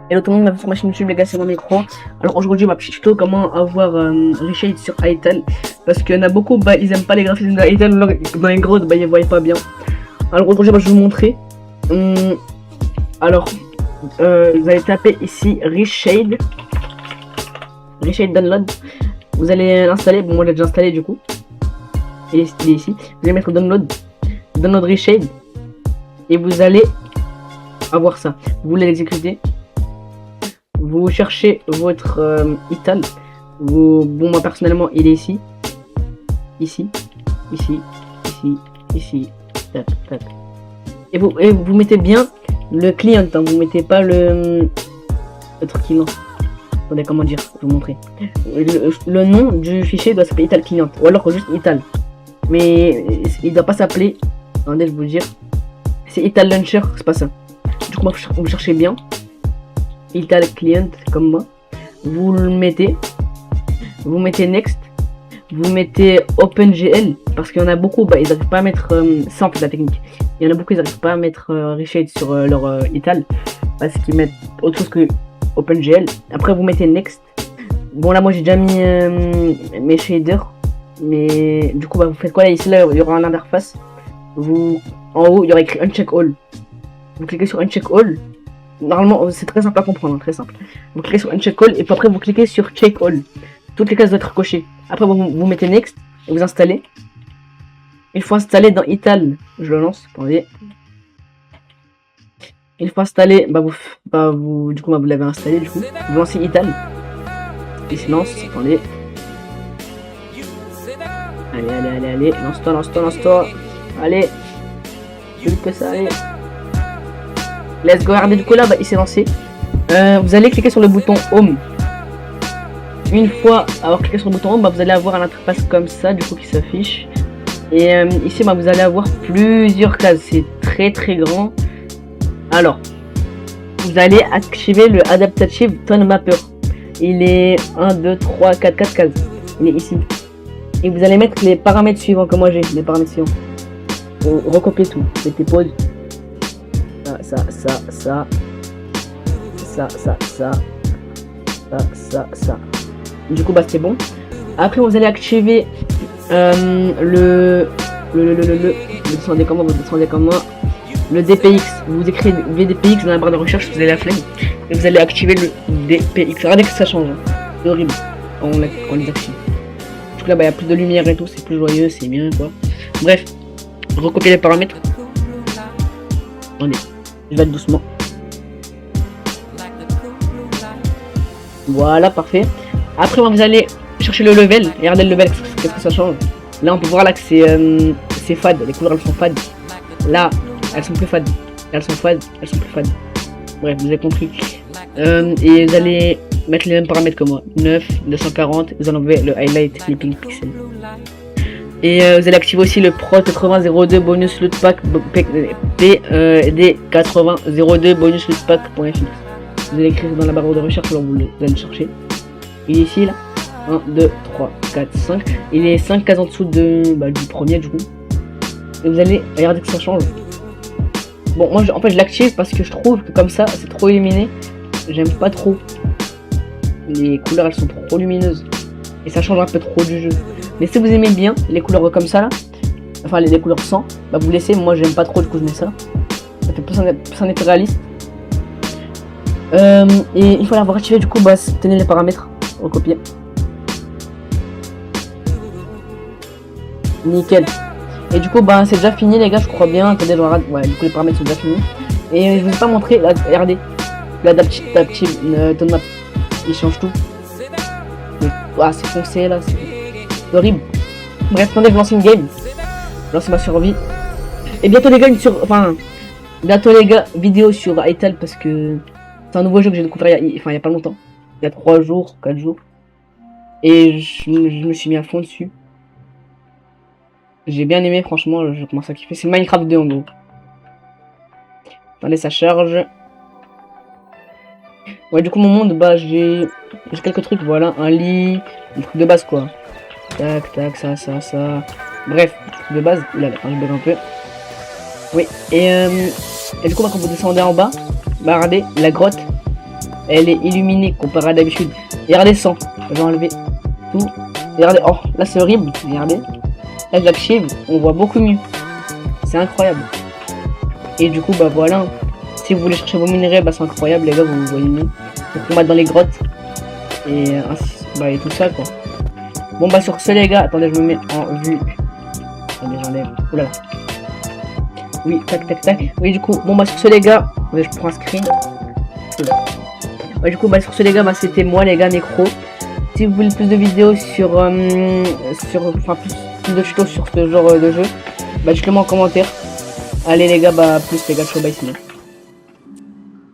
Hello tout le monde, sur ma chaîne YouTube les gars, c'est mon micro. Alors aujourd'hui ma petite tuto comment avoir Reshade sur Ital. Parce qu'il y en a beaucoup, bah ils aiment pas les graphismes de Ital, dans les grottes, bah ils voient pas bien. Alors aujourd'hui bah, je vais vous montrer. Alors vous allez taper ici Reshade Download. Vous allez l'installer, bon moi j'ai déjà installé du coup. Il est ici. Vous allez mettre Download Reshade. Et vous allez avoir ça. Vous voulez l'exécuter. Vous cherchez votre Ital. Bon moi personnellement il est ici. Ici. Tac, tac. Et vous mettez bien le client, hein. Vous mettez pas le truc qui non. Attendez, comment dire, je vais vous montrer. Le nom du fichier doit s'appeler Ital Client. Ou alors juste Ital. Mais il doit pas s'appeler. Attendez, je vais vous dire. C'est Ital Launcher, c'est pas ça. Du coup moi vous cherchez bien. Ital Client comme moi, vous le mettez, vous mettez Next, vous mettez OpenGL parce qu'il y en a beaucoup, bah, ils n'arrivent pas à mettre ça en fait la technique. Il y en a beaucoup, ils n'arrivent pas à mettre Reshade sur leur Ital parce qu'ils mettent autre chose que OpenGL. Après vous mettez Next. Bon là moi j'ai déjà mis mes shaders, mais du coup bah, vous faites quoi là? Ici là il y aura une interface. Vous en haut il y aura écrit Uncheck All. Vous cliquez sur Uncheck All. Normalement, c'est très simple à comprendre, très simple. Vous cliquez sur Uncheck All et puis après vous cliquez sur Check All. Toutes les cases doivent être cochées. Après vous mettez Next et vous installez. Il faut installer dans Ital. Je le lance, attendez. Il faut installer, du coup vous l'avez installé du coup. Vous lancez Ital. Il se lance, attendez. Allez. Lance-toi. Allez. Plus que ça, allez. Let's go, regardez du coup là, bah, il s'est lancé. Vous allez cliquer sur le bouton Home. Une fois avoir cliqué sur le bouton Home, bah, vous allez avoir une interface comme ça du coup qui s'affiche. Et ici bah, vous allez avoir plusieurs cases, c'est très grand. Alors, vous allez activer le Adaptive Tone Mapper. Il est 1, 2, 3, 4 cases. Il est ici. Et vous allez mettre les paramètres suivants comme moi j'ai, les paramètres suivants. Recopier tout, mettez pause. Ça. Du coup bah c'est bon. Après vous allez activer descendez comme moi, le DPX. Vous écrivez DPX dans la barre de recherche, vous avez la flemme et vous allez activer le DPX. Regardez que ça change, hein. C'est horrible quand on les active. Du coup là bah il y a plus de lumière et tout, c'est plus joyeux, c'est bien quoi. Bref, recopier les paramètres. Attendez. Je vais doucement. Voilà, parfait. Après, vous allez chercher le level. Et regardez le level, qu'est-ce que ça change. Là, on peut voir là que c'est fade. Les couleurs, elles sont fades. Là, elles sont plus fades. Là, elles sont fades. Elles sont plus fades. Bref, vous avez compris. Et vous allez mettre les mêmes paramètres que moi. 9, 240. Vous enlevez le highlight clipping pixel. Et vous allez activer aussi le Pro 8002 bonus loot pack PD 8002 bonus loot pack.fx. Vous allez écrire dans la barre de recherche, alors vous allez le chercher. Il est ici là. 1, 2, 3, 4, 5. Il est 5 cases en dessous du premier du coup. Et vous allez regarder que ça change. Bon moi en fait je l'active parce que je trouve que comme ça c'est trop illuminé. J'aime pas trop. Les couleurs elles sont trop lumineuses. Et ça change un peu trop du jeu. Mais si vous aimez bien les couleurs comme ça là, enfin les couleurs sans, bah vous laissez. Moi j'aime pas trop, du coup je mets ça. Ça fait plus un effet réaliste. Et il faut l'avoir activé, du coup bah tenez les paramètres, recopier. Nickel. Et du coup bah c'est déjà fini les gars, je crois bien. Attendez, ouais, du coup les paramètres sont déjà finis. Et je vous ai pas montré, là, regardez, l'adaptive tone map, il change tout. Ah c'est foncé là, c'est horrible. Bref, attendez, je lance une game. Je lance ma survie. Et bientôt les gars, bientôt les gars, vidéo sur Ital parce que c'est un nouveau jeu que j'ai découvert il y a pas longtemps. Il y a 3 jours, 4 jours. Et je me suis mis à fond dessus. J'ai bien aimé, franchement, je commence à kiffer. C'est Minecraft 2 en gros. Attendez, ça charge. Ouais, du coup, mon monde, bah, j'ai quelques trucs, voilà. Un lit, un truc de base, quoi. Tac, ça. Bref, de base, là, je bug un peu. Oui, et du coup, bah, quand vous descendez en bas, bah, regardez, la grotte. elle est illuminée comparée à d'habitude. Regardez sans, je vais enlever tout. Regardez, oh là c'est horrible, regardez. Là j'active, on voit beaucoup mieux. C'est incroyable. Et du coup bah voilà. Si vous voulez chercher vos minerais, bah c'est incroyable les gars, vous voyez mieux. On combat dans les grottes. Et ainsi, bah et tout ça quoi. Bon bah sur ce les gars, attendez je me mets en vue. Attendez j'enlève. Oulala. Oui, tac tac tac. Oui du coup, bon bah sur ce les gars, je prends un screen. Ouais, du coup bah sur ce les gars, bah c'était moi les gars Necro. Si vous voulez plus de vidéos sur enfin plus de tutos sur ce genre de jeu, bah dites-le moi en commentaire. Allez les gars, bah plus les gars, ciao bye sinon.